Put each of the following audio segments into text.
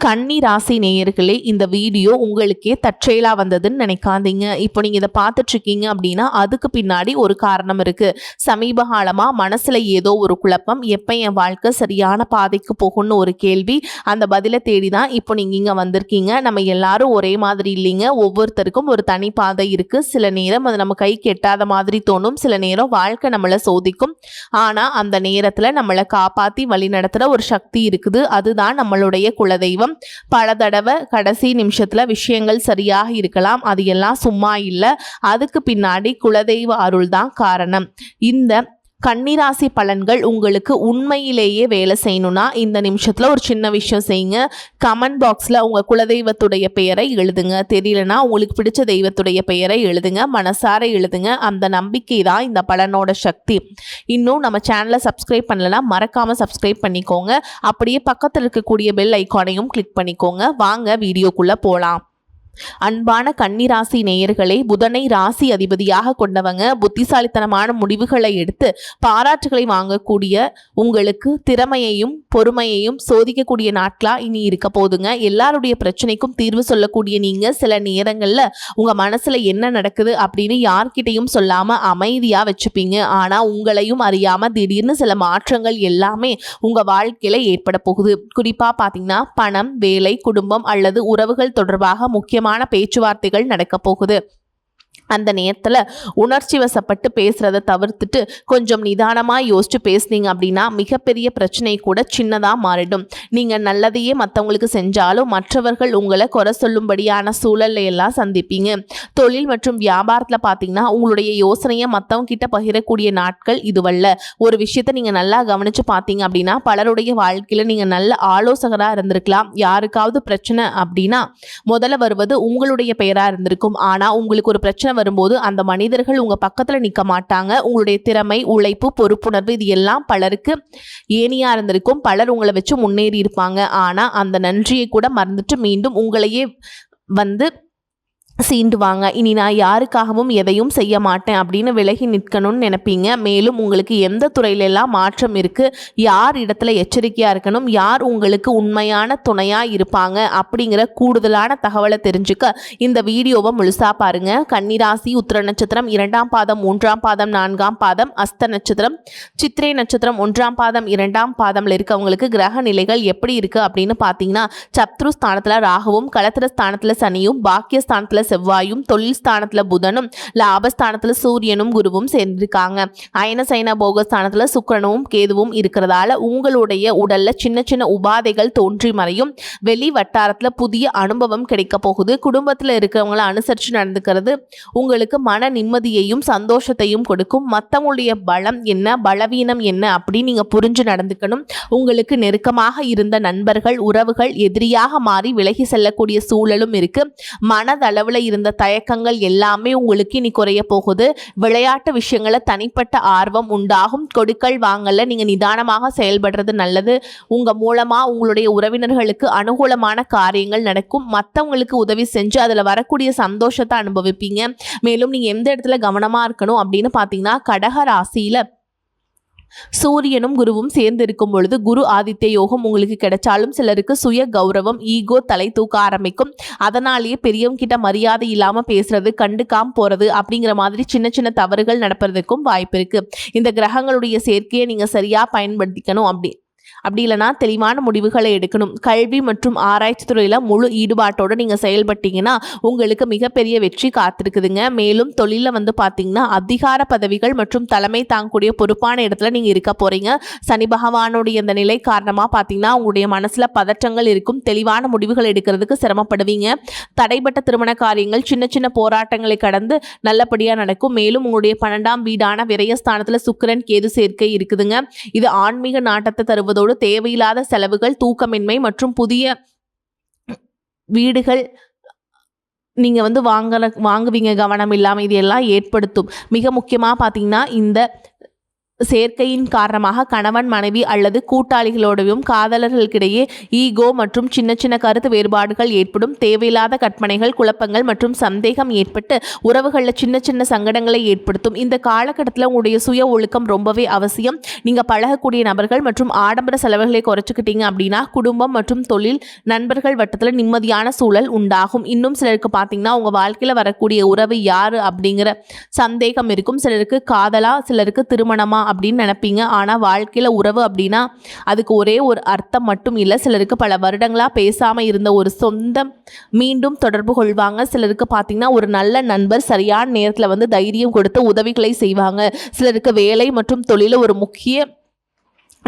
கன்னி ராசி நேயர்களே, இந்த வீடியோ உங்களுக்கே தற்செயலா வந்ததுன்னு நினைக்காதீங்க. இப்போ நீங்க இதை பார்த்துட்டு இருக்கீங்க அப்படின்னா அதுக்கு பின்னாடி ஒரு காரணம் இருக்கு. சமீப காலமா மனசுல ஏதோ ஒரு குழப்பம், எப்ப என் வாழ்க்கை சரியான பாதைக்கு போகும்னு ஒரு கேள்வி. அந்த பதிலை தேடி தான் இப்போ நீங்க இங்க வந்திருக்கீங்க. நம்ம எல்லாரும் ஒரே மாதிரி இல்லைங்க. ஒவ்வொருத்தருக்கும் ஒரு தனி பாதை இருக்கு. சில நேரம் அது நம்ம கை கெட்டாத மாதிரி தோணும், சில நேரம் வாழ்க்கை நம்மளை சோதிக்கும். ஆனா அந்த நேரத்துல நம்மளை காப்பாத்தி வழி நடத்துற ஒரு சக்தி இருக்குது. அதுதான் நம்மளுடைய குலதெய்வம். பல தடவை கடைசி நிமிஷத்துல விஷயங்கள் சரியாக இருக்கலாம், அது எல்லாம் சும்மா இல்லை. அதுக்கு பின்னாடி குலதெய்வ அருள் தான் காரணம். இந்த கன்னிராசி பலன்கள் உங்களுக்கு உண்மையிலேயே வேலை செய்யணும்னா இந்த நிமிஷத்தில் ஒரு சின்ன விஷயம் செய்யுங்க. கமெண்ட் பாக்ஸில் உங்கள் குலதெய்வத்துடைய பெயரை எழுதுங்க. தெரியலனா உங்களுக்கு பிடிச்ச தெய்வத்துடைய பெயரை எழுதுங்க, மனசார எழுதுங்க. அந்த நம்பிக்கை தான் இந்த பலனோட சக்தி. இன்னும் நம்ம சேனலை சப்ஸ்கிரைப் பண்ணலன்னா மறக்காமல் சப்ஸ்கிரைப் பண்ணிக்கோங்க. அப்படியே பக்கத்தில் இருக்கக்கூடிய பெல் ஐக்கானையும் கிளிக் பண்ணிக்கோங்க. வாங்க வீடியோக்குள்ளே போகலாம். அன்பான கன்னிராசி நேயர்களே, புதனை ராசி அதிபதியாக கொண்டவங்க புத்திசாலித்தனமான முடிவுகளை எடுத்து பாராட்டுகளை வாங்கக்கூடிய உங்களுக்கு திறமையையும் பொறுமையையும் சோதிக்கக்கூடிய நாட்களா இனி இருக்க போதுங்க. எல்லாருடைய பிரச்சனைக்கும் தீர்வு சொல்லக்கூடிய நீங்க சில நேரங்கள்ல உங்க மனசுல என்ன நடக்குது அப்படின்னு யார்கிட்டையும் சொல்லாம அமைதியா வச்சுப்பீங்க. ஆனா உங்களையும் அறியாம திடீர்னு சில மாற்றங்கள் எல்லாமே உங்க வாழ்க்கையில ஏற்பட போகுது. குறிப்பா பாத்தீங்கன்னா பணம், வேலை, குடும்பம் அல்லது உறவுகள் தொடர்பாக முக்கியமான பேச்சுவார்த்தைகள் நடக்க போகுது. அந்த நேரத்தில் உணர்ச்சி வசப்பட்டு பேசுகிறத தவிர்த்துட்டு கொஞ்சம் நிதானமாக யோசிச்சு பேசுனீங்க அப்படின்னா மிகப்பெரிய பிரச்சனை கூட சின்னதாக மாறிடும். நீங்கள் நல்லதையே மற்றவங்களுக்கு செஞ்சாலும் மற்றவர்கள் உங்களை குறை சொல்லும்படியான சூழலை எல்லாம் சந்திப்பீங்க. தொழில் மற்றும் வியாபாரத்தில் பார்த்தீங்கன்னா உங்களுடைய யோசனையை மற்றவங்க கிட்ட பகிரக்கூடிய நாட்கள் இதுவல்ல. ஒரு விஷயத்தை நீங்கள் நல்லா கவனித்து பார்த்தீங்க அப்படின்னா பலருடைய வாழ்க்கையில் நீங்கள் நல்ல ஆலோசகராக இருந்திருக்கலாம். யாருக்காவது பிரச்சனை அப்படின்னா முதல்ல வருவது உங்களுடைய பெயராக இருந்திருக்கும். ஆனால் உங்களுக்கு ஒரு பிரச்சனை வரும்போது அந்த மனிதர்கள் உங்க பக்கத்துல நிக்க மாட்டாங்க. உங்களுடைய திறமை, உழைப்பு, பொறுப்புணர்வு இது எல்லாம் பலருக்கு ஏனியா இருந்திருக்கும். பலர் உங்களை வச்சு முன்னேறி இருப்பாங்க. ஆனா அந்த நன்றியை கூட மறந்துட்டு மீண்டும் உங்களையே வந்து சீண்டுவாங்க. இனி நான் யாருக்காகவும் எதையும் செய்ய மாட்டேன் அப்படின்னு விலகி நிற்கணும்னு நினைப்பீங்க. மேலும் உங்களுக்கு எந்த துறையிலெல்லாம் மாற்றம் இருக்கு, யார் இடத்துல எச்சரிக்கையா இருக்கணும், யார் உங்களுக்கு உண்மையான துணையா இருப்பாங்க அப்படிங்கிற கூடுதலான தகவலை தெரிஞ்சுக்க இந்த வீடியோவை முழுசா பாருங்க. கன்னிராசி உத்திர நட்சத்திரம் 2ஆம் பாதம் 3ஆம் பாதம் 4ஆம் பாதம், அஸ்த நட்சத்திரம் சித்திரை நட்சத்திரம் 1ஆம் பாதம் 2ஆம் பாதம்ல இருக்கவங்களுக்கு கிரக நிலைகள் எப்படி இருக்கு அப்படின்னு பார்த்தீங்கன்னா சத்ரு ஸ்தானத்துல ராகுவும், களத்திர ஸ்தானத்துல சனியும், பாக்கியஸ்தானத்துல செவ்வாயும், தொழில் ஸ்தானத்துல புதனும், லாபஸ்தானத்துல சூரியனும் குருவும் சேர்ந்திருக்காங்க. அயன சைன போகஸ்தானத்துல சுக்கிரனும் கேதுவும் இருக்கிறதால உங்களுடைய உடல்ல சின்ன சின்ன உபாதைகள் தோன்றி மறையும். வெளி வட்டாரத்துல புதிய அனுபவம் கிடைக்க போகுது. குடும்பத்துல இருக்கிறவங்களை அனுசரித்து நடந்துக்கிறது உங்களுக்கு மன நிம்மதியையும் சந்தோஷத்தையும் கொடுக்கும். மற்றவங்களுடைய பலம் என்ன, பலவீனம் என்ன அப்படின்னு நீங்க புரிஞ்சு நடந்துக்கணும். உங்களுக்கு நெருக்கமாக இருந்த நண்பர்கள், உறவுகள் எதிரியாக மாறி விலகி செல்லக்கூடிய சூழலும் இருக்கு. மனதளவுல இருந்த தயக்கங்கள் எல்லாமே உங்களுக்கு இனி குறைய போகுது. விளையாட்டு விஷயங்கள தனிப்பட்ட ஆர்வம் உண்டாகும். கொடுக்கல் வாங்கல நீங்க நிதானமாக செயல்படுறது நல்லது. உங்க மூலமா உங்களுடைய உறவினர்களுக்கு அனுகூலமான காரியங்கள் நடக்கும். மற்றவங்களுக்கு உதவி செஞ்சு அதுல வரக்கூடிய சந்தோஷத்தை அனுபவிப்பீங்க. மேலும் நீங்க எந்த இடத்துல கவனமா இருக்கணும் அப்படின்னு பாத்தீங்கன்னா கடக ராசியில சூரியனும் குருவும் சேர்ந்து இருக்கும் பொழுது குரு ஆதித்ய யோகம் உங்களுக்கு கிடைச்சாலும் சிலருக்கு சுய கௌரவம், ஈகோ தலை தூக்க ஆரம்பிக்கும். அதனாலேயே பெரியவங்க கிட்ட மரியாதை இல்லாம பேசுறது, கண்டுக்காம போறது அப்படிங்கிற மாதிரி சின்ன சின்ன தவறுகள் நடப்பதற்கும் வாய்ப்பு இருக்கு. இந்த கிரகங்களுடைய சேர்க்கையை நீங்க சரியா பயன்படுத்திக்கணும். அப்படி இல்லைனா தெளிவான முடிவுகளை எடுக்கணும். கல்வி மற்றும் ஆராய்ச்சி துறையில் முழு ஈடுபாட்டோடு நீங்கள் செயல்பட்டீங்கன்னா உங்களுக்கு மிகப்பெரிய வெற்றி காத்திருக்குதுங்க. மேலும் தொழிலில் பார்த்தீங்கன்னா அதிகார பதவிகள் மற்றும் தலைமை தாங்கக்கூடிய பொறுப்பான இடத்துல நீங்கள் இருக்க போகிறீங்க. சனி பகவானுடைய இந்த நிலை காரணமாக பார்த்தீங்கன்னா உங்களுடைய மனசில் பதற்றங்கள் இருக்கும். தெளிவான முடிவுகள் எடுக்கிறதுக்கு சிரமப்படுவீங்க. தடைப்பட்ட திருமண காரியங்கள் சின்ன சின்ன போராட்டங்களை கடந்து நல்லபடியாக நடக்கும். மேலும் உங்களுடைய 12ஆம் வீடான விரயஸ்தானத்தில் சுக்கிரன் கேது சேர்க்கை இருக்குதுங்க. இது ஆன்மீக நாட்டத்தை தருவதோடு தேவையில்லாத செலவுகள், தூக்கமின்மை மற்றும் புதிய வீடுகள் நீங்க வாங்குவீங்க கவனம் இல்லாமல் இது எல்லாம் ஏற்படுத்தும். மிக முக்கியமாக பார்த்தீங்கன்னா இந்த சேர்க்கையின் காரணமாக கணவன் மனைவி அல்லது கூட்டாளிகளோடையும் காதலர்களுக்கிடையே ஈகோ மற்றும் சின்ன சின்ன கருத்து வேறுபாடுகள் ஏற்படும். தேவையில்லாத கற்பனைகள், குழப்பங்கள் மற்றும் சந்தேகம் ஏற்பட்டு உறவுகளில் சின்ன சின்ன சங்கடங்களை ஏற்படுத்தும். இந்த காலகட்டத்தில் உங்களுடைய சுய ஒழுக்கம் ரொம்பவே அவசியம். நீங்கள் பழகக்கூடிய நபர்கள் மற்றும் ஆடம்பர செலவுகளை குறைச்சிக்கிட்டீங்க அப்படின்னா குடும்பம் மற்றும் தொழில் நண்பர்கள் வட்டத்தில் நிம்மதியான சூழல் உண்டாகும். இன்னும் சிலருக்கு பார்த்தீங்கன்னா உங்கள் வாழ்க்கையில் வரக்கூடிய உறவு யார் அப்படிங்கிற சந்தேகம் இருக்கும். சிலருக்கு காதலா, சிலருக்கு திருமணமா அப்படின்னு நினைப்பீங்க. ஆனால் வாழ்க்கையில் உறவு அப்படின்னா அதுக்கு ஒரே ஒரு அர்த்தம் மட்டும் இல்லை. சிலருக்கு பல வருடங்களாக பேசாமல் இருந்த ஒரு சொந்தம் மீண்டும் தொடர்பு கொள்வாங்க. சிலருக்கு பார்த்தீங்கன்னா ஒரு நல்ல நண்பர் சரியான நேரத்தில் வந்து தைரியம் கொடுத்து உதவிகளை செய்வாங்க. சிலருக்கு வேலை மற்றும் தொழில ஒரு முக்கிய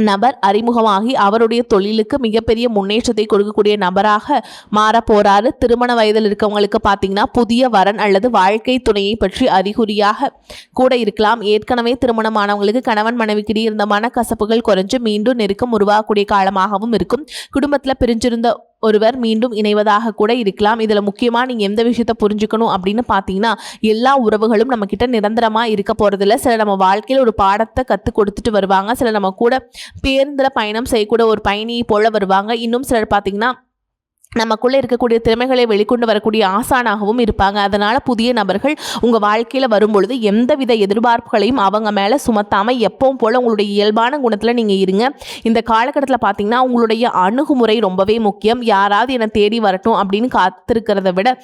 நபர் அறிமுகமாகி அவருடைய தொழிலுக்கு மிகப்பெரிய முன்னேற்றத்தை கொடுக்கக்கூடிய நபராக மாற போறாரு. திருமண வயதில் இருக்கவங்களுக்கு பார்த்தீங்கன்னா புதிய வரன் அல்லது வாழ்க்கை துணையை பற்றி அறிகுறியாக கூட இருக்கலாம். ஏற்கனவே திருமணமானவங்களுக்கு கணவன் மனைவிக்கிடையே இருந்த மனக்கசப்புகள் குறைஞ்சு மீண்டும் நெருக்கம் உருவாகக்கூடிய காலமாகவும் இருக்கும். குடும்பத்தில் பிரிஞ்சிருந்த ஒருவர் மீண்டும் இணைவதாக கூட இருக்கலாம். இதில் முக்கியமாக நீங்கள் எந்த விஷயத்தை புரிஞ்சுக்கணும் அப்படின்னு பார்த்தீங்கன்னா எல்லா உறவுகளும் நம்மக்கிட்ட நிரந்தரமாக இருக்க போகிறதில்ல. சில நம்ம வாழ்க்கையில் ஒரு பாடத்தை கற்றுக் கொடுத்துட்டு வருவாங்க. சில நம்ம கூட பேருந்தில் பயணம் செய்யக்கூட ஒரு பயணியை போல வருவாங்க. இன்னும் சிலர் பார்த்தீங்கன்னா நமக்குள்ளே இருக்கக்கூடிய திறமைகளை வெளிக்கொண்டு வரக்கூடிய ஆசானாகவும் இருப்பாங்க. அதனால் புதிய நபர்கள் உங்கள் வாழ்க்கையில் வரும்பொழுது எந்தவித எதிர்பார்ப்புகளையும் அவங்க மேலே சுமத்தாமல் எப்பவும் போல் உங்களுடைய இயல்பான குணத்தில் நீங்கள் இருங்க. இந்த காலகட்டத்தில் பார்த்தீங்கன்னா உங்களுடைய அணுகுமுறை ரொம்பவே முக்கியம். யாராவது என்னை தேடி வரட்டும் அப்படின்னு காத்திருக்கிறத விட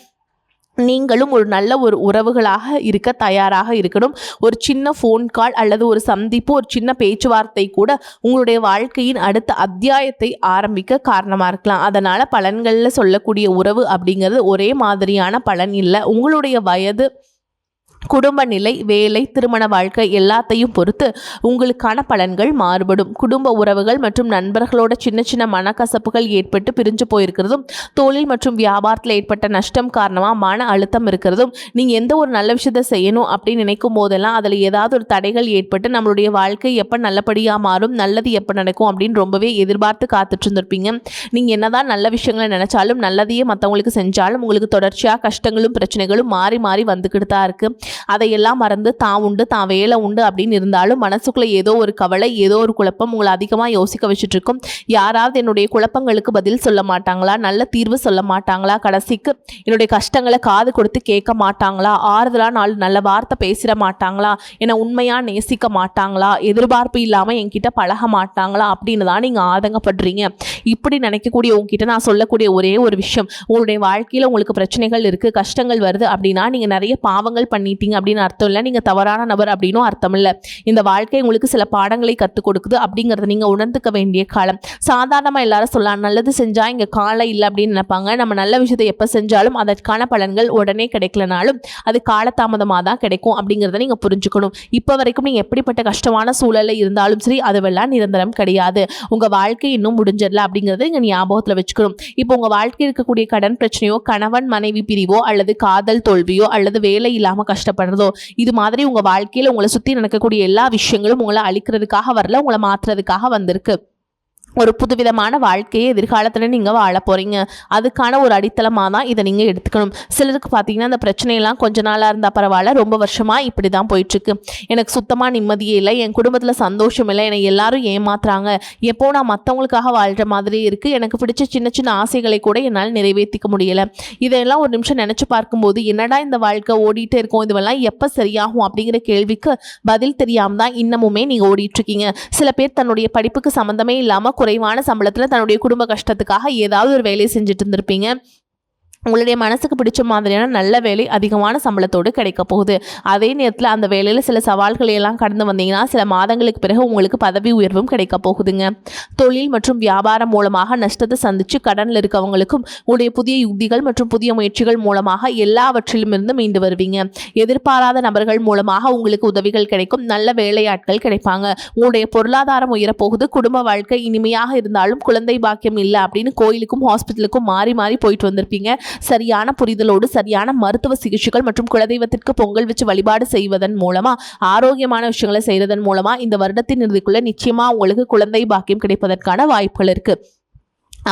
நீங்களும் ஒரு நல்ல ஒரு உறவுகளாக இருக்க தயாராக இருக்கணும். ஒரு சின்ன ஃபோன் கால் அல்லது ஒரு சந்திப்பு, ஒரு சின்ன பேச்சுவார்த்தை கூட உங்களுடைய வாழ்க்கையின் அடுத்த அத்தியாயத்தை ஆரம்பிக்க காரணமாக இருக்கலாம். அதனால் பலன்களில் சொல்லக்கூடிய உறவு அப்படிங்கிறது ஒரே மாதிரியான பலன் இல்லை. உங்களுடைய வயது, குடும்ப நிலை, வேலை, திருமண வாழ்க்கை எல்லாத்தையும் பொறுத்து உங்களுக்கான பலன்கள் மாறுபடும். குடும்ப உறவுகள் மற்றும் நண்பர்களோட சின்ன சின்ன மனக்கசப்புகள் ஏற்பட்டு பிரிஞ்சு போயிருக்கிறதும், தொழில் மற்றும் வியாபாரத்தில் ஏற்பட்ட நஷ்டம் காரணமாக மன அழுத்தம் இருக்கிறதும், நீங்கள் எந்த ஒரு நல்ல விஷயத்தை செய்யணும் அப்படின்னு நினைக்கும் போதெல்லாம் அதில் ஏதாவது ஒரு தடைகள் ஏற்பட்டு நம்மளுடைய வாழ்க்கை எப்போ நல்லபடியாக மாறும், நல்லது எப்போ நடக்கும் அப்படின்னு ரொம்பவே எதிர்பார்த்து காத்துட்டு இருந்திருப்பீங்க. நீங்கள் என்னதான் நல்ல விஷயங்களை நினைச்சாலும், நல்லதையே மற்றவங்களுக்கு செஞ்சாலும் உங்களுக்கு தொடர்ச்சியாக கஷ்டங்களும் பிரச்சனைகளும் மாறி மாறி வந்துக்கிட்டு தான் இருக்குது. அதையெல்லாம் மறந்து தான் உண்டு, தான் வேலை உண்டு அப்படின்னு இருந்தாலும் மனசுக்குள்ளே ஏதோ ஒரு கவலை, ஏதோ ஒரு குழப்பம் உங்களை அதிகமாக யோசிக்க வச்சுட்டு இருக்கும். யாராவது என்னுடைய குழப்பங்களுக்கு பதில் சொல்ல மாட்டாங்களா, நல்ல தீர்வு சொல்ல மாட்டாங்களா, கடைசிக்கு என்னுடைய கஷ்டங்களை காது கொடுத்து கேட்க மாட்டாங்களா, ஆறுதலாக நாலு நல்ல வார்த்தை பேசிட மாட்டாங்களா, என்னை உண்மையாக நேசிக்க மாட்டாங்களா, எதிர்பார்ப்பு இல்லாமல் என்கிட்ட பழக மாட்டாங்களா அப்படின்னு தான் நீங்கள் ஆதங்கப்படுறீங்க. இப்படி நினைக்கக்கூடிய உங்ககிட்ட நான் சொல்லக்கூடிய ஒரே ஒரு விஷயம், உங்களுடைய வாழ்க்கையில் உங்களுக்கு பிரச்சனைகள் இருக்குது, கஷ்டங்கள் வருது அப்படின்னா நீங்கள் நிறைய பாவங்கள் பண்ணிட்டீங்க அப்படின்னு அர்த்தம் இல்லை. நீங்கள் தவறான நபர் அப்படின்னும் அர்த்தம் இல்லை. இந்த வாழ்க்கை உங்களுக்கு சில பாடங்களை கற்றுக் கொடுக்குது அப்படிங்கிறத நீங்கள் உணர்ந்துக்க வேண்டிய காலம். சாதாரணமாக எல்லாரும் சொல்லலாம், நல்லது செஞ்சால் இங்கே காலம் இல்லை அப்படின்னு நினைப்பாங்க. நம்ம நல்ல விஷயத்தை எப்போ செஞ்சாலும் அதற்கான பலன்கள் உடனே கிடைக்கலனாலும் அது காலதாமதமாக தான் கிடைக்கும் அப்படிங்கிறத நீங்கள் புரிஞ்சுக்கணும். இப்போ வரைக்கும் நீங்கள் எப்படிப்பட்ட கஷ்டமான சூழலில் இருந்தாலும் சரி, அதுவெல்லாம் நிரந்தரம் கிடையாது. உங்கள் வாழ்க்கை இன்னும் முடிஞ்சிடல அப்படிங்கிறத இங்கே ஞாபகத்தில் வச்சுக்கணும். இப்போ உங்கள் வாழ்க்கையில் இருக்கக்கூடிய கடன் பிரச்சனையோ, கணவன் மனைவி பிரிவோ, அல்லது காதல் தோல்வியோ, அல்லது வேலை இல்லாமல் கஷ்டப்படுறதோ, இது மாதிரி உங்க வாழ்க்கையில உங்களை சுத்தி நடக்கக்கூடிய எல்லா விஷயங்களும் உங்களை அழிக்கிறதுக்காக வரல, உங்களை மாற்றுறதுக்காக வந்திருக்கு. ஒரு புதுவிதமான வாழ்க்கையை எதிர்காலத்தில் நீங்கள் வாழ போகிறீங்க. அதுக்கான ஒரு அடித்தளமாக தான் இதை நீங்கள் எடுத்துக்கணும். சிலருக்கு பார்த்தீங்கன்னா இந்த பிரச்சனையெல்லாம் கொஞ்ச நாளாக இருந்தால் பரவாயில்ல, ரொம்ப வருஷமாக இப்படி தான் போயிட்டுருக்கு, எனக்கு சுத்தமாக நிம்மதியே இல்லை, என் குடும்பத்தில் சந்தோஷம் இல்லை, என்னை எல்லாரும் ஏமாத்துறாங்க, எப்போ நான் மற்றவங்களுக்காக வாழ்கிற மாதிரி இருக்குது, எனக்கு பிடிச்ச சின்ன சின்ன ஆசைகளை கூட என்னால் நிறைவேற்றிக்க முடியலை. இதெல்லாம் ஒரு நிமிஷம் நினச்சி பார்க்கும்போது என்னடா இந்த வாழ்க்கை ஓடிட்டே இருக்கும், இதுவெல்லாம் எப்போ சரியாகும் அப்படிங்கிற கேள்விக்கு பதில் தெரியாமல் தான் இன்னமுமே நீங்கள் ஓடிட்டுருக்கீங்க. சில பேர் தன்னுடைய படிப்புக்கு சம்மந்தமே இல்லாமல் குறைவான சம்பளத்தில் தன்னுடைய குடும்ப கஷ்டத்துக்காக ஏதாவது ஒரு வேலையை செஞ்சுட்டு இருந்திருப்பீங்க. உங்களுடைய மனசுக்கு பிடிச்ச மாதிரியான நல்ல வேலை அதிகமான சம்பளத்தோடு கிடைக்க போகுது. அதே நேரத்தில் அந்த வேலையில் சில சவால்களை எல்லாம் கடந்து வந்தீங்கன்னா சில மாதங்களுக்கு பிறகு உங்களுக்கு பதவி உயர்வும் கிடைக்க போகுதுங்க. தொழில் மற்றும் வியாபாரம் மூலமாக நஷ்டத்தை சந்தித்து கடனில் இருக்கவங்களுக்கும் உங்களுடைய புதிய யுக்திகள் மற்றும் புதிய முயற்சிகள் மூலமாக எல்லாவற்றிலும் இருந்து மீண்டு வருவீங்க. எதிர்பாராத நபர்கள் மூலமாக உங்களுக்கு உதவிகள் கிடைக்கும், நல்ல வேலையாட்கள் கிடைப்பாங்க. உங்களுடைய பொருளாதாரம் உயரப்போகுது. குடும்ப வாழ்க்கை இனிமையாக இருந்தாலும் குழந்தை பாக்கியம் இல்லை அப்படின்னு கோயிலுக்கும் ஹாஸ்பிட்டலுக்கும் மாறி மாறி போயிட்டு வந்திருப்பீங்க. சரியான புரிதலோடு சரியான மருத்துவ சிகிச்சைகள் மற்றும் குலதெய்வத்திற்கு பொங்கல் வச்சு வழிபாடு செய்வதன் மூலமா, ஆரோக்கியமான விஷயங்களை செய்வதன் மூலமா இந்த வருடத்தின் இறுதிக்குள்ள நிச்சயமா உங்களுக்கு குழந்தை பாக்கியம் கிடைப்பதற்கான வாய்ப்புகள் இருக்கு.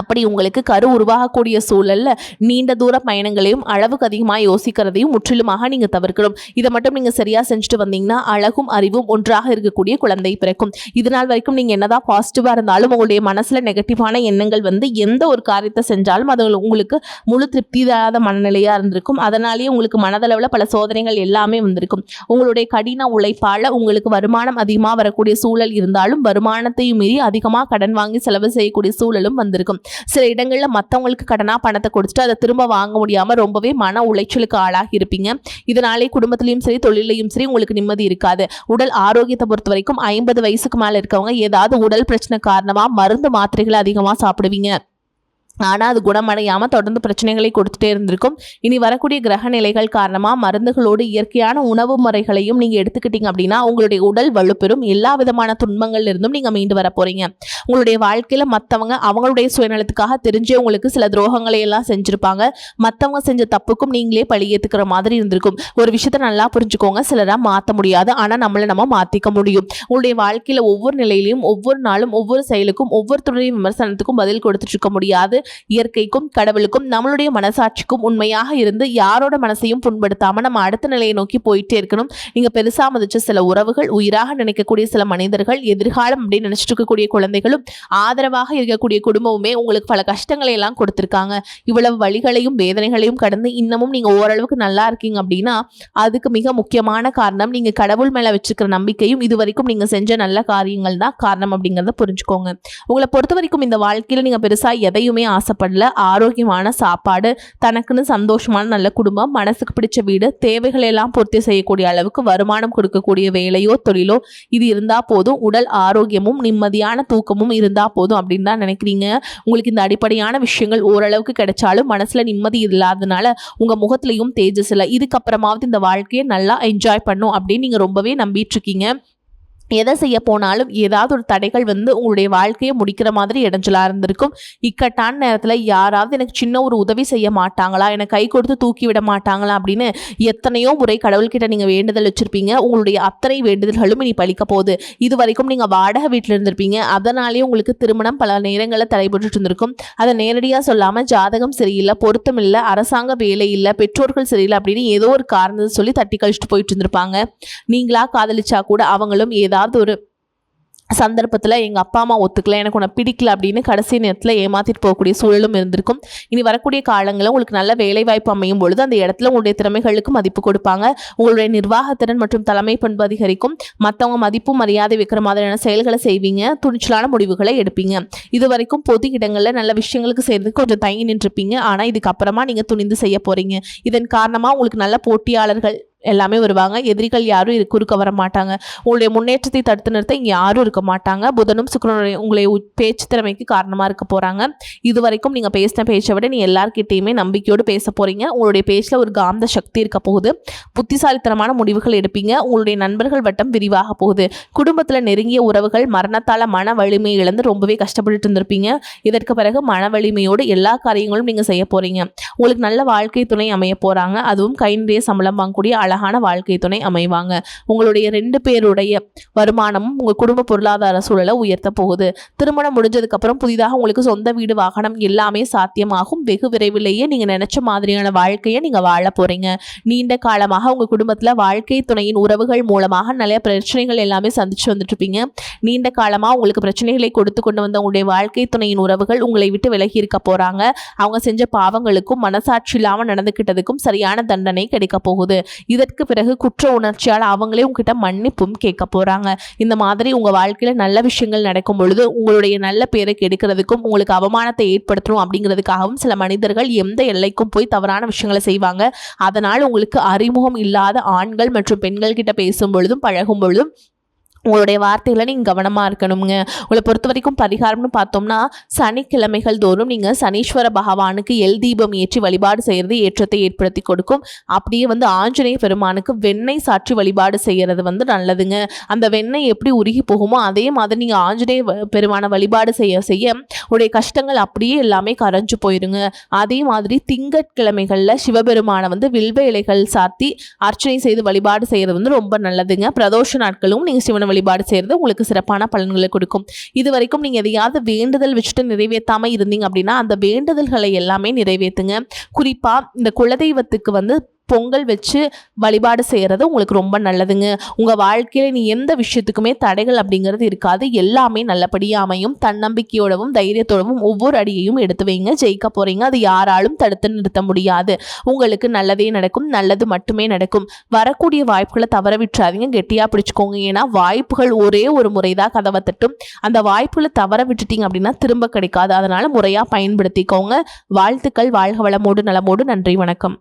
அப்படி உங்களுக்கு கரு உருவாகக்கூடிய சூழல்ல நீண்ட தூர பயணங்களையும் அளவுக்கு அதிகமாக யோசிக்கிறதையும் முற்றிலுமாக நீங்க தவிர்க்கணும். இதை மட்டும் நீங்க சரியா செஞ்சுட்டு வந்தீங்கன்னா அழகும் அறிவும் ஒன்றாக இருக்கக்கூடிய குழந்தை பிறக்கும். இதனால் வரைக்கும் நீங்க என்னதான் பாசிட்டிவா இருந்தாலும் உங்களுடைய மனசுல நெகட்டிவான எண்ணங்கள் வந்து எந்த ஒரு காரியத்தை செஞ்சாலும் அது உங்களுக்கு முழு திருப்தி தராத மனநிலையா இருந்திருக்கும். அதனாலேயே உங்களுக்கு மனதளவில் பல சோதனைகள் எல்லாமே வந்திருக்கும். உங்களுடைய கடின உழைப்பால உங்களுக்கு வருமானம் அதிகமாக வரக்கூடிய சூழல் இருந்தாலும் வருமானத்தையும் மீறி அதிகமாக கடன் வாங்கி செலவு செய்யக்கூடிய சூழலும் வந்திருக்கும். சில இடங்கள்ல மற்றவங்களுக்கு கடனா பணத்தை கொடுத்துட்டு அதை திரும்ப வாங்க முடியாம ரொம்பவே மன உளைச்சலுக்கு ஆளாகி இருப்பீங்க. இதனாலே குடும்பத்திலையும் சரி தொழிலையும் சரி உங்களுக்கு நிம்மதி இருக்காது. உடல் ஆரோக்கியத்தை பொறுத்த வரைக்கும் 50 வயசுக்கு மேல இருக்கவங்க ஏதாவது உடல் பிரச்சனை காரணமா மருந்து மாத்திரைகளை அதிகமா சாப்பிடுவீங்க. ஆனால் அது குணமடையாமல் தொடர்ந்து பிரச்சனைகளை கொடுத்துட்டே இருந்திருக்கும். இனி வரக்கூடிய கிரக நிலைகள் காரணமாக மருந்துகளோடு இயற்கையான உணவு முறைகளையும் நீங்கள் எடுத்துக்கிட்டீங்க அப்படின்னா உங்களுடைய உடல் வலுப்பெறும். எல்லா விதமான துன்பங்கள்ல இருந்தும் நீங்கள் மீண்டு வர போறீங்க. உங்களுடைய வாழ்க்கையில் மற்றவங்க அவங்களுடைய சுயநலத்துக்காக தெரிஞ்சே உங்களுக்கு சில துரோகங்களை எல்லாம் செஞ்சுருப்பாங்க. மற்றவங்க செஞ்ச தப்புக்கும் நீங்களே பழி ஏற்றுக்கிற மாதிரி இருந்திருக்கும். ஒரு விஷயத்தை நல்லா புரிஞ்சுக்கோங்க, சிலராக மாற்ற முடியாது, ஆனால் நம்மளை நம்ம மாற்றிக்க முடியும். உங்களுடைய வாழ்க்கையில் ஒவ்வொரு நிலையிலையும் ஒவ்வொரு நாளும் ஒவ்வொரு செயலுக்கும் ஒவ்வொருத்தருடைய விமர்சனத்துக்கும் பதில் கொடுத்துட்டு இருக்க முடியாது. இயற்கைக்கும் கடவுளுக்கும் நம்மளுடைய மனசாட்சிக்கும் உண்மையாக இருந்து யாரோட மனசையும் புண்படுத்தாம நம்ம அடுத்த நிலையை நோக்கி போயிட்டே இருக்கணும். நீங்க பெருசா மதிச்ச சில உறவுகள், உயிராக நினைக்கக்கூடிய சில மனிதர்கள், எதிர்காலம் அப்படின்னு நினைச்சிட்டு இருக்கக்கூடிய குழந்தைகளும், ஆதரவாக இருக்கக்கூடிய குடும்பமுமே உங்களுக்கு பல கஷ்டங்களை எல்லாம் கொடுத்திருக்காங்க. இவ்வளவு வழிகளையும் வேதனைகளையும் கடந்து இன்னமும் நீங்க ஓரளவுக்கு நல்லா இருக்கீங்க அப்படின்னா அதுக்கு மிக முக்கியமான காரணம் நீங்க கடவுள் மேல வச்சிருக்கிற நம்பிக்கையும் இது வரைக்கும் நீங்க செஞ்ச நல்ல காரியங்கள் தான் காரணம் அப்படிங்கறத புரிஞ்சுக்கோங்க. உங்களை பொறுத்த வரைக்கும் இந்த வாழ்க்கையில நீங்க பெருசா எதையுமே ஆசைப்படல. ஆரோக்கியமான சாப்பாடு, தனக்குன்னு சந்தோஷமான நல்ல குடும்பம், மனசுக்கு பிடிச்ச வீடு, தேவைகளை எல்லாம் பூர்த்தி செய்யக்கூடிய அளவுக்கு வருமானம் கொடுக்கக்கூடிய வேலையோ தொழிலோ இது இருந்தா போதும். உடல் ஆரோக்கியமும் நிம்மதியான தூக்கமும் இருந்தா போதும் அப்படின்னு தான் நினைக்கிறீங்க. உங்களுக்கு இந்த அடிப்படையான விஷயங்கள் ஓரளவுக்கு கிடைச்சாலும் மனசுல நிம்மதி இல்லாதனால உங்க முகத்திலையும் தேஜஸ் இல்லை. இதுக்கப்புறமாவது இந்த வாழ்க்கையை நல்லா என்ஜாய் பண்ணும் அப்படின்னு நீங்க ரொம்பவே நம்பிட்டு இருக்கீங்க. எதை செய்ய போனாலும் ஏதாவது ஒரு தடைகள் வந்து உங்களுடைய வாழ்க்கையை முடிக்கிற மாதிரி இடைஞ்சலா இருந்திருக்கும். இக்கட்டான நேரத்தில் யாராவது எனக்கு சின்ன ஒரு உதவி செய்ய மாட்டாங்களா, எனக்கு கை கொடுத்து தூக்கி விட மாட்டாங்களா அப்படின்னு எத்தனையோ முறை கடவுள்கிட்ட நீங்கள் வேண்டுதல் வச்சுருப்பீங்க. உங்களுடைய அத்தனை வேண்டுதல்களும் இனி பலிக்க போகுது. இது வரைக்கும் நீங்கள் வாடகை வீட்டில் இருந்திருப்பீங்க. அதனாலேயே உங்களுக்கு திருமணம் பல நேரங்களில் தடைபட்டு இருந்திருக்கும். அதை நேரடியாக சொல்லாமல் ஜாதகம் சரியில்லை, பொருத்தம் இல்லை, அரசாங்க வேலை இல்லை, பெற்றோர்கள் சரியில்லை அப்படின்னு ஏதோ ஒரு காரணத்தை சொல்லி தட்டி கழிச்சுட்டு போயிட்டு இருந்திருப்பாங்க. நீங்களா காதலிச்சா கூட அவங்களும் ஏதாவது ஒரு சந்தர்ப்பத்தில் எங்கள் அப்பா அம்மா ஒத்துக்கல, எனக்கு உன்னை பிடிக்கல அப்படின்னு கடைசி நேரத்தில் ஏமாற்றிட்டு போகக்கூடிய சூழலும் இருந்திருக்கும். இனி வரக்கூடிய காலங்களில் உங்களுக்கு நல்ல வேலைவாய்ப்பு அமையும் பொழுது அந்த இடத்துல உங்களுடைய திறமைகளுக்கு மதிப்பு கொடுப்பாங்க. உங்களுடைய நிர்வாகத்திறன் மற்றும் தலைமை பண்பு அதிகரிக்கும். மற்றவங்க மதிப்பு மரியாதை வைக்கிற மாதிரியான செயல்களை செய்வீங்க. துணிச்சலான முடிவுகளை எடுப்பீங்க. இது வரைக்கும் பொது இடங்களில் நல்ல விஷயங்களுக்கு செய்யறதுக்கு கொஞ்சம் தயங்கி நின்றுப்பீங்க. ஆனால் இதுக்கப்புறமா நீங்கள் துணிந்து செய்ய போகிறீங்க. இதன் காரணமாக உங்களுக்கு நல்ல போட்டியாளர்கள் எல்லாமே வருவாங்க. எதிரிகள் யாரும் குறுக்க வர மாட்டாங்க. உங்களுடைய முன்னேற்றத்தை தடுத்து நிறுத்த இங்கே யாரும் இருக்க மாட்டாங்க. புதனும் சுக்கிரனும் உங்களுடைய பேச்சு திறமைக்கு காரணமாக இருக்க போகிறாங்க. இது வரைக்கும் நீங்கள் பேசின பேச்சை விட நீ எல்லார்கிட்டையுமே நம்பிக்கையோடு பேச போகிறீங்க. உங்களுடைய பேச்சில் ஒரு காந்த சக்தி இருக்க போகுது. புத்திசாலித்தனமான முடிவுகள் எடுப்பீங்க. உங்களுடைய நண்பர்கள் வட்டம் விரிவாக போகுது. குடும்பத்தில் நெருங்கிய உறவுகள் மரணத்தால் மன வலிமையை இழந்து ரொம்பவே கஷ்டப்பட்டு இருந்திருப்பீங்க. இதற்கு பிறகு மன வலிமையோடு எல்லா காரியங்களும் நீங்கள் செய்ய போகிறீங்க. உங்களுக்கு நல்ல வாழ்க்கை துணை அமைய போகிறாங்க. அதுவும் கை நிறைய சம்பளம் வாங்கக்கூடிய அழகான வாழ்க்கை துணை அமைவாங்க. உங்களுடைய 2 பேருடைய வருமானமும் உங்கள் குடும்ப பொருளாதார சூழலை உயர்த்த போகுது. திருமணம் முடிஞ்சதுக்கு அப்புறம் புதிதாக உங்களுக்கு சொந்த வீடு, வாகனம் எல்லாமே சாத்தியமாகும். வெகு விரைவிலேயே நீங்க நினைச்ச மாதிரியான வாழ்க்கையை நீங்க வாழ போறீங்க. நீண்ட காலமாக உங்க குடும்பத்துல வாழ்க்கை துணையின் உறவுகள் மூலமாக நிறைய பிரச்சனைகள் எல்லாமே சந்திச்சு வந்துட்டு இருப்பீங்க. நீண்ட காலமா உங்களுக்கு பிரச்சனைகளை கொடுத்து கொண்டு வந்த உங்களுடைய வாழ்க்கை துணையின் உறவுகள் உங்களை விட்டு விலகி இருக்க போறாங்க. அவங்க செஞ்ச பாவங்களுக்கும் மனசாட்சி இல்லாம நடந்துகிட்டதுக்கும் சரியான தண்டனை கிடைக்க போகுது. இதற்கு பிறகு குற்ற உணர்ச்சியால் அவங்களே உங்ககிட்ட மன்னிப்பும் கேட்க போறாங்க. இந்த மாதிரி உங்க வாழ்க்கையில நல்ல விஷயங்கள் நடக்கும் பொழுது உங்களுடைய நல்ல பேரை கெடுக்கிறதுக்கும் உங்களுக்கு அவமானத்தை ஏற்படுத்தணும் அப்படிங்கிறதுக்காகவும் சில மனிதர்கள் எந்த எல்லைக்கும் போய் தவறான விஷயங்களை செய்வாங்க. அதனால் உங்களுக்கு அறிமுகம் இல்லாத ஆண்கள் மற்றும் பெண்கள் கிட்ட பேசும் பொழுதும் பழகும் பொழுதும் உங்களுடைய வார்த்தைகளை நீங்கள் கவனமாக இருக்கணுங்க. உங்களை பொறுத்த வரைக்கும் பரிகாரம்னு பார்த்தோம்னா சனிக்கிழமைகள் தோறும் நீங்கள் சனீஸ்வர பகவானுக்கு எல் தீபம் ஏற்றி வழிபாடு செய்கிறது ஏற்றத்தை ஏற்படுத்தி கொடுக்கும். அப்படியே வந்து ஆஞ்சநேய பெருமானுக்கு வெண்ணெய் சாற்றி வழிபாடு செய்கிறது வந்து நல்லதுங்க. அந்த வெண்ணெய் எப்படி உருகி போகுமோ அதே மாதிரி நீங்கள் ஆஞ்சநேய பெருமானை வழிபாடு செய்ய செய்ய உடைய கஷ்டங்கள் அப்படியே எல்லாமே கரைஞ்சு போயிருங்க. அதே மாதிரி திங்கட்கிழமைகளில் சிவபெருமானை வந்து வில்வ இலைகள் சாத்தி அர்ச்சனை செய்து வழிபாடு செய்கிறது வந்து ரொம்ப நல்லதுங்க. பிரதோஷ நாட்களும் நீங்கள் சிவனை வழிபாடு செய்கிறது உங்களுக்கு சிறப்பான பலன்களை கொடுக்கும். இது வரைக்கும் நீங்கள் எதையாவது வேண்டுதல் வச்சுட்டு நிறைவேற்றாமல் இருந்தீங்க அப்படின்னா அந்த வேண்டுதல்களை எல்லாமே நிறைவேற்றுங்க. குறிப்பாக இந்த குலதெய்வத்துக்கு பொங்கல் வச்சு வழிபாடு செய்கிறது உங்களுக்கு ரொம்ப நல்லதுங்க. உங்கள் வாழ்க்கையில் நீ எந்த விஷயத்துக்குமே தடைகள் அப்படிங்கிறது இருக்காது. எல்லாமே நல்லபடியாக அமையும். தன்னம்பிக்கையோடவும் தைரியத்தோடவும் ஒவ்வொரு அடியையும் எடுத்து வைங்க. ஜெயிக்க போகிறீங்க. அது யாராலும் தடுத்து நிறுத்த முடியாது. உங்களுக்கு நல்லதே நடக்கும். நல்லது மட்டுமே நடக்கும். வரக்கூடிய வாய்ப்புகளை தவற விட்டுறாதீங்க. கெட்டியாக பிடிச்சிக்கோங்க. ஏன்னா வாய்ப்புகள் ஒரே ஒரு முறை தான் கதவை தட்டும். அந்த வாய்ப்புகளை தவற விட்டுட்டீங்க அப்படின்னா திரும்ப கிடைக்காது. அதனால் முறையாக பயன்படுத்திக்கோங்க. வாழ்த்துக்கள். வாழ்க வளமோடு நலமோடு. நன்றி. வணக்கம்.